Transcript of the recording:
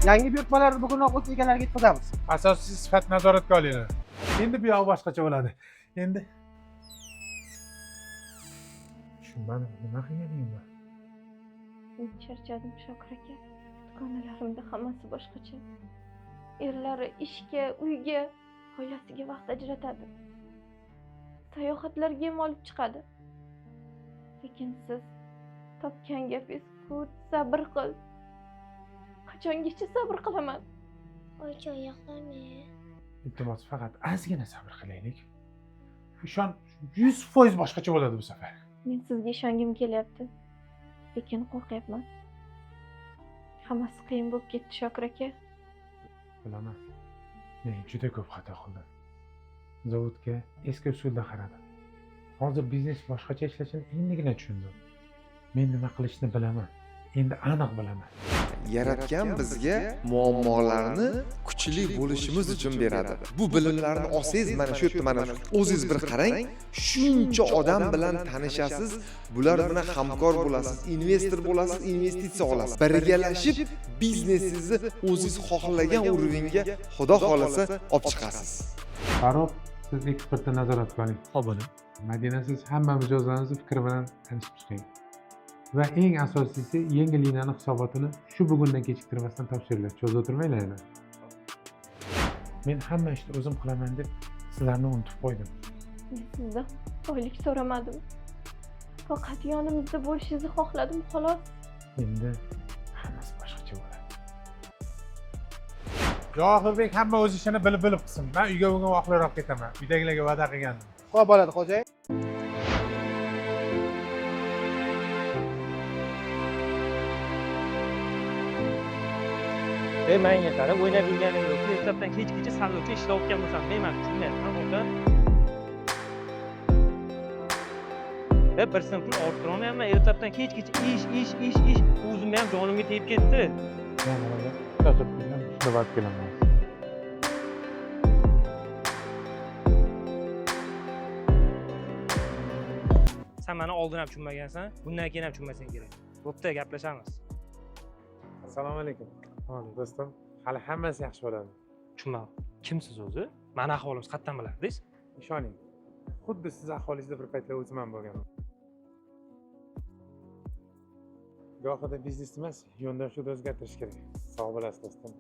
Yangi buyurtmalarni bugunoq o'z egalariga yetkazamiz. Asosiy sifat nazoratga olinglar. Endi bu yoq boshqacha bo'ladi. Endi tushunmadim, nima qilganingni? Men charchadim Shokir aka. Dugonalarimda hammasi boshqacha. Erlari ishga, uyga, oilasiga vaqt ajratadi. Sayohatlarga ham olib chiqadi. Lekin siz topgan gapingiz kut, sabr qil. Qachongacha sabr qilaman? Oyijon oyoqlarni. Iltimos, faqat ozgina sabr qilaylik. Ishon 100% boshqacha bo'ladi bu safar. Men sizga ishongim kelyapti. Lekin qo'rqyapman. Hammasi qiyin bo'lib ketdi Shokir aka. Bilaman. Men juda ko'p xato qildim. Zavodga eski usulda qaradim. Hozir biznes boshqacha ishlashini endigina tushundim. Men nima qilishni bilaman. Endi aniq bilaman. Yaratgan bizga muammolarni kuchli bo'lishimiz uchun beradi. Bu bilimlarni olsangiz mana shu yerda mana o'zingiz bir qarang, shuncha odam bilan tanishasiz, bular bilan hamkor bo'lasiz, investor bo'lasiz, investitsiya olasiz. Birgalashib biznesingizni o'zingiz xohlagan o'ringa xudo xolasa olib chiqasiz. Farruh, siz ekspertni nazoratga oling. Xo'p, bo'ling. Madina, siz hamma mijozlaringizni fikri bilan tanishib chiqing. Va eng asosiysi yangi liniyani hisobotini shu bugundan kechiktirmasdan topshiringlar. Cho'zib o'tirmanglar yana. Men hamma ishni o'zim qilaman deb sizlarni unutib qo'ydim. Men sizdan oylik so'ramadim. Faqat yonimizda bo'lishingizni xohladim, xolos. Endi hammasi boshqacha bo'ladi. Yohirbek hamma o'z ishini bilib qilsin. Men uyga bugun vaqtliroq ketaman. Uydagilarga va'da qilgandim. Xo'p bo'ladi, xo'jayin. Menga qarab o'ynab yurganing yo'q. Ertalabdan kechgacha salonda ishlayotgan bo'lsam, men tushunmayapman unda. Bir sinf pul orttira olmayapman. Ertalabdan kechgacha ish. O'zimni ham jonimga tegib ketdi. Charchab kelgan, shunda vaqt kelaman. Sen meni oldin ham tushunmagansan, bundan keyin ham tushunmasang kerak. Bo'pti, gaplashamiz. Assalomu alaykum. Do'stim, hali hammasi yaxshi bo'ladi. Tushunmadim. Kimsiz o'zi? Meni ahvolimiz qayerdan bilardingiz? Ishoning. Xuddi siz ahvolingizda bir paytlar o'zim ham bo'lganman. Gohida biznes emas, yondashuvni o'zgartirish kerak. Sog' bo'lasiz, do'stim.